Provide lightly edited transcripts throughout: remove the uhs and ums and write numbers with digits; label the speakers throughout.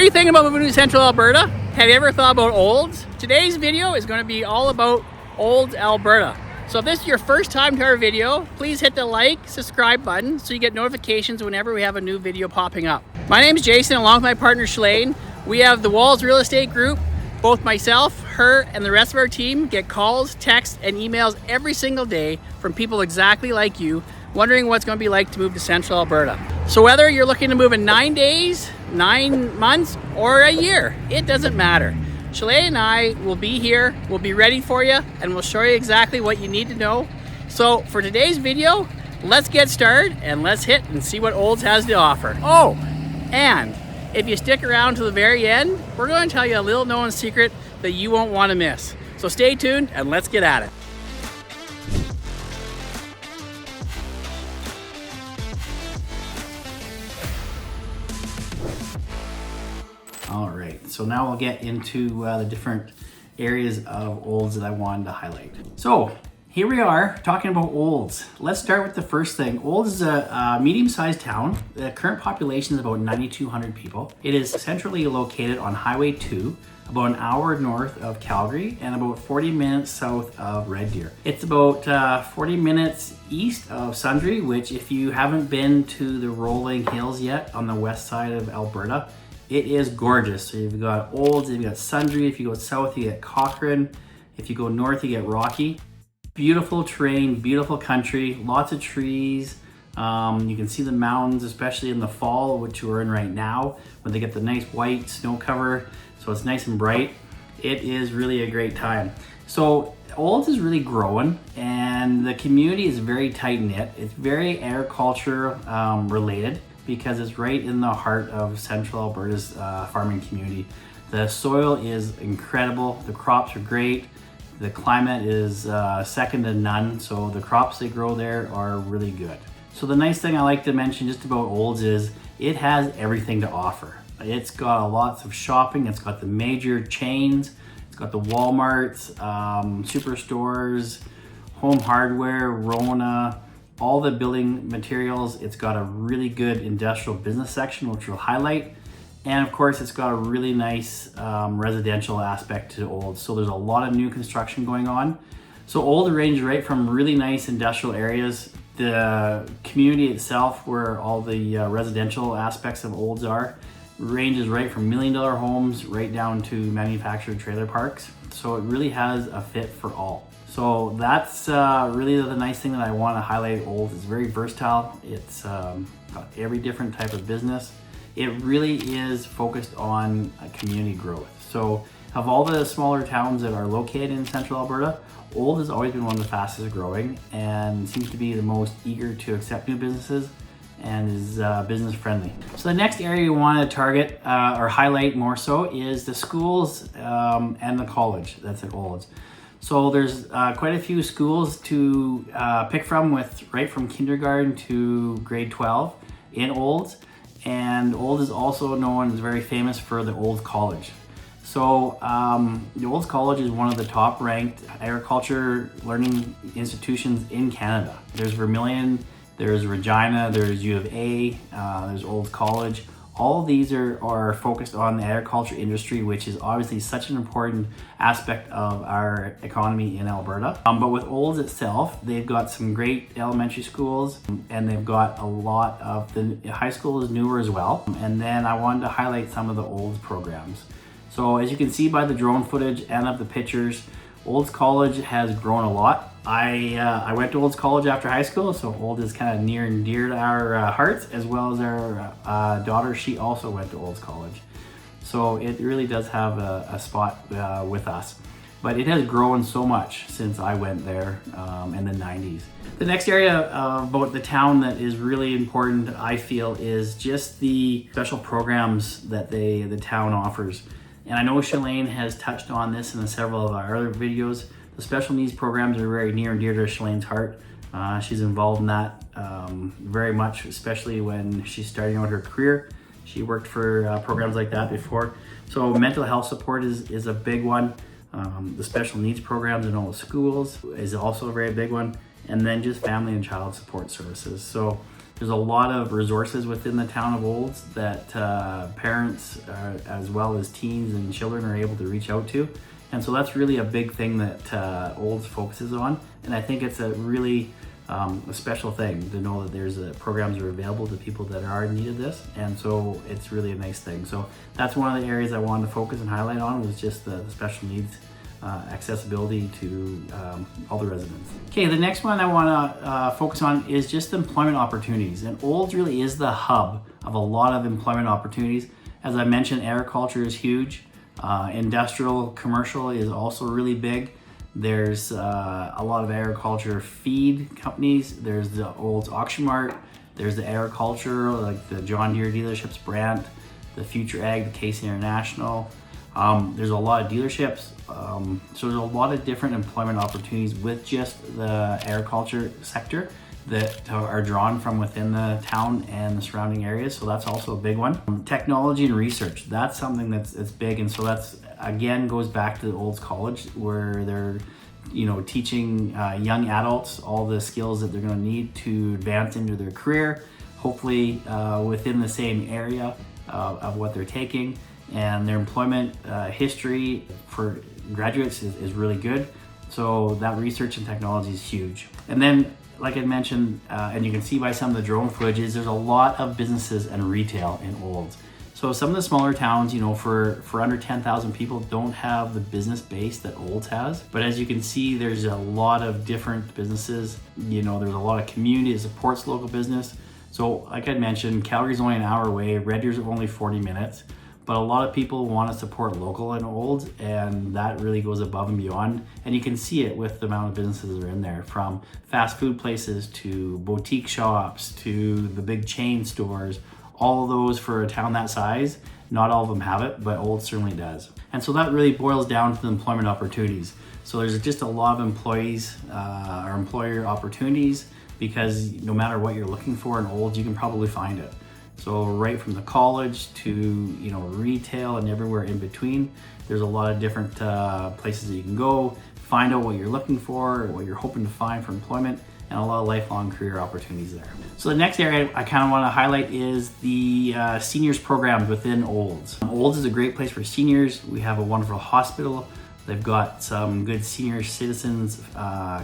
Speaker 1: you thinking about moving to Central Alberta? Have you ever thought about Olds? Today's video is going to be all about Olds Alberta. So if this is your first time to our video, please hit the like, subscribe button so you get notifications whenever we have a new video popping up. My name is Jason, along with my partner Shalane. We have the Olds Real Estate Group. Both myself, her, and the rest of our team get calls, texts, and emails every single day from people exactly like you, wondering what it's going to be like to move to Central Alberta. So whether you're looking to move in 9 days, 9 months, or a year, it doesn't matter. Shalane and I will be here, we'll be ready for you, and we'll show you exactly what you need to know. So for today's video, let's get started and let's hit and see what Olds has to offer. Oh, and if you stick around to the very end, we're going to tell you a little known secret that you won't want to miss. So stay tuned and let's get at it. All right, so now we'll get into the different areas of Olds that I wanted to highlight. So here we are talking about Olds. Let's start with the first thing. Olds is a medium-sized town. The current population is about 9,200 people. It is centrally located on Highway 2, about an hour north of Calgary and about 40 minutes south of Red Deer. It's about 40 minutes east of Sundre, which if you haven't been to the rolling hills yet on the west side of Alberta, it is gorgeous. So you've got Olds, you've got Sundre. If you go south, you get Cochrane. If you go north, you get Rocky. Beautiful terrain, beautiful country, lots of trees. You can see the mountains, especially in the fall, which we're in right now, when they get the nice white snow cover. So it's nice and bright. It is really a great time. So Olds is really growing and the community is very tight knit. It's very agriculture related because it's right in the heart of Central Alberta's farming community. The soil is incredible. The crops are great. The climate is second to none, so the crops they grow there are really good. So the nice thing I like to mention just about Olds is it has everything to offer. It's got lots of shopping, it's got the major chains, it's got the Walmarts, superstores, home hardware, Rona, all the building materials. It's got a really good industrial business section, which we'll highlight. And of course, it's got a really nice residential aspect to Olds. So there's a lot of new construction going on. So Olds ranges right from really nice industrial areas. The community itself, where all the residential aspects of Olds are, ranges right from $1 million homes right down to manufactured trailer parks. So it really has a fit for all. So that's really the nice thing that I want to highlight. Olds is very versatile. It's got every different type of business. It really is focused on community growth. So of all the smaller towns that are located in Central Alberta, Olds has always been one of the fastest growing and seems to be the most eager to accept new businesses and is business friendly. So the next area we want to target or highlight more so is the schools and the college that's at Olds. So there's quite a few schools to pick from, with right from kindergarten to grade 12 in Olds. And Olds is also known as very famous for the Olds College. So the Olds College is one of the top ranked agriculture learning institutions in Canada. There's Vermilion, there's Regina, there's U of A, there's Olds College. All of these are focused on the agriculture industry, which is obviously such an important aspect of our economy in Alberta. But with Olds itself, they've got some great elementary schools and they've got a lot of the high school is newer as well. And then I wanted to highlight some of the Olds programs. So as you can see by the drone footage and of the pictures, Olds College has grown a lot. I went to Olds College after high school, so Olds is kind of near and dear to our hearts, as well as our daughter. She also went to Olds College. So it really does have a spot with us. But it has grown so much since I went there in the 90s. The next area about the town that is really important, I feel, is just the special programs that the town offers. And I know Shalane has touched on this in several of our other videos. The special needs programs are very near and dear to Shalane's heart. She's involved in that very much, especially when she's starting out her career. She worked for programs like that before. So mental health support is a big one. The special needs programs in all the schools is also a very big one. And then just family and child support services. So There's a lot of resources within the town of Olds that parents as well as teens and children are able to reach out to. And so that's really a big thing that Olds focuses on. And I think it's a really a special thing to know that there's programs are available to people that are in need of this. And so it's really a nice thing. So that's one of the areas I wanted to focus and highlight on, was just the special needs accessibility to all the residents. Okay, the next one I want to focus on is just employment opportunities. And Olds really is the hub of a lot of employment opportunities. As I mentioned, agriculture is huge. Industrial, commercial is also really big. There's a lot of agriculture feed companies. There's the Olds Auction Mart. There's the agriculture, like the John Deere dealerships, Brandt, the Future Ag, the Case International. There's a lot of dealerships. So there's a lot of different employment opportunities with just the agriculture sector that are drawn from within the town and the surrounding areas. So that's also a big one. Technology and research, that's something that's big. And so that's, again, goes back to the Olds College, where they're teaching young adults all the skills that they're going to need to advance into their career, hopefully within the same area of what they're taking. And their employment history for graduates is really good. So that research and technology is huge. And then, like I mentioned, and you can see by some of the drone footage, there's a lot of businesses and retail in Olds. So some of the smaller towns, for under 10,000 people, don't have the business base that Olds has. But as you can see, there's a lot of different businesses. There's a lot of community that supports local business. So like I mentioned, Calgary's only an hour away, Red Deer's only 40 minutes. But a lot of people want to support local in Olds, and that really goes above and beyond. And you can see it with the amount of businesses that are in there, from fast food places to boutique shops to the big chain stores. All of those, for a town that size, not all of them have it, but Olds certainly does. And so that really boils down to the employment opportunities. So there's just a lot of employees or employer opportunities, because no matter what you're looking for in Olds, you can probably find it. So right from the college to retail and everywhere in between, there's a lot of different places that you can go, find out what you're looking for, what you're hoping to find for employment, and a lot of lifelong career opportunities there. So the next area I kind of want to highlight is the seniors programs within Olds. Olds is a great place for seniors. We have a wonderful hospital. They've got some good senior citizens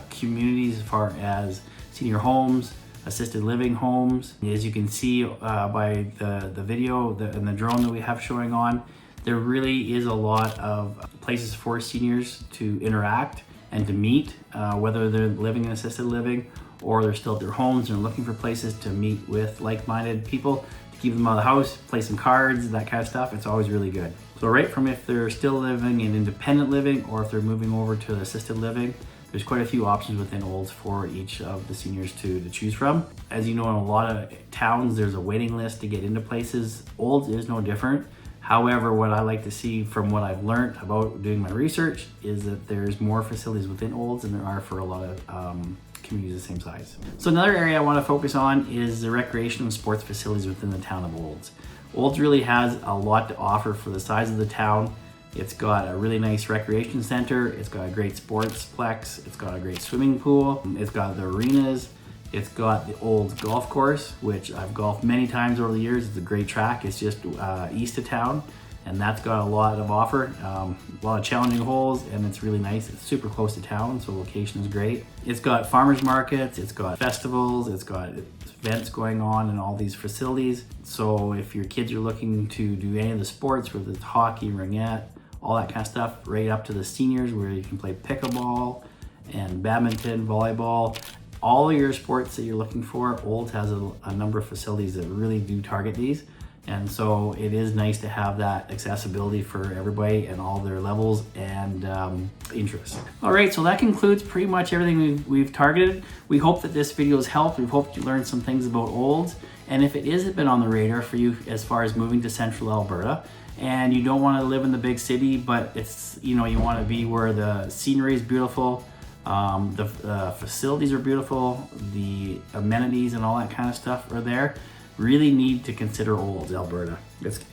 Speaker 1: communities as far as senior homes, assisted living homes. As you can see by the video and the drone that we have showing on, there really is a lot of places for seniors to interact and to meet, whether they're living in assisted living or they're still at their homes and looking for places to meet with like-minded people, to keep them out of the house, play some cards, that kind of stuff. It's always really good. So right from if they're still living in independent living or if they're moving over to assisted living, there's quite a few options within Olds for each of the seniors to choose from. As you know, in a lot of towns, there's a waiting list to get into places. Olds is no different. However, what I like to see from what I've learned about doing my research is that there's more facilities within Olds than there are for a lot of communities the same size. So another area I want to focus on is the recreational and sports facilities within the town of Olds. Olds really has a lot to offer for the size of the town. It's got a really nice recreation center. It's got a great sportsplex. It's got a great swimming pool. It's got the arenas. It's got the Olds golf course, which I've golfed many times over the years. It's a great track. It's just east of town, and that's got a lot of offer, a lot of challenging holes, and it's really nice. It's super close to town, so location is great. It's got farmers markets. It's got festivals. It's got events going on in all these facilities. So if your kids are looking to do any of the sports, whether it's hockey, ringette, all that kind of stuff, right up to the seniors where you can play pickleball and badminton, volleyball, all your sports that you're looking for. Olds has a number of facilities that really do target these. And so it is nice to have that accessibility for everybody and all their levels and interests. All right, so that concludes pretty much everything we've targeted. We hope that this video has helped. We hope you learned some things about Olds. And if it isn't been on the radar for you as far as moving to central Alberta, and you don't want to live in the big city, but it's you want to be where the scenery is beautiful, the facilities are beautiful, the amenities and all that kind of stuff are there, really need to consider Olds Alberta.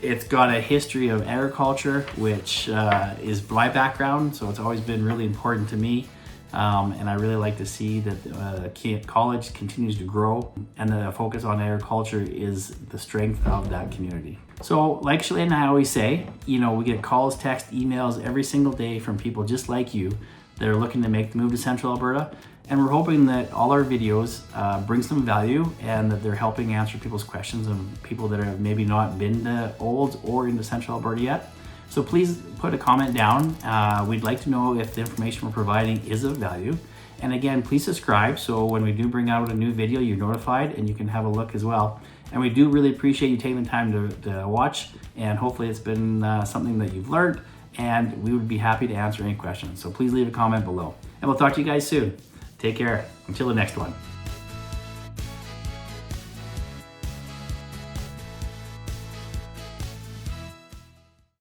Speaker 1: It's got a history of agriculture, which is my background, so it's always been really important to me And I really like to see that college continues to grow, and the focus on agriculture is the strength of that community. So like Shalane and I always say, we get calls, texts, emails every single day from people just like you that are looking to make the move to Central Alberta. And we're hoping that all our videos bring some value and that they're helping answer people's questions and people that have maybe not been to Olds or into Central Alberta yet. So please put a comment down. We'd like to know if the information we're providing is of value. And again, please subscribe so when we do bring out a new video, you're notified and you can have a look as well. And we do really appreciate you taking the time to watch, and hopefully it's been something that you've learned, and we would be happy to answer any questions. So please leave a comment below. And we'll talk to you guys soon. Take care. Until the next one.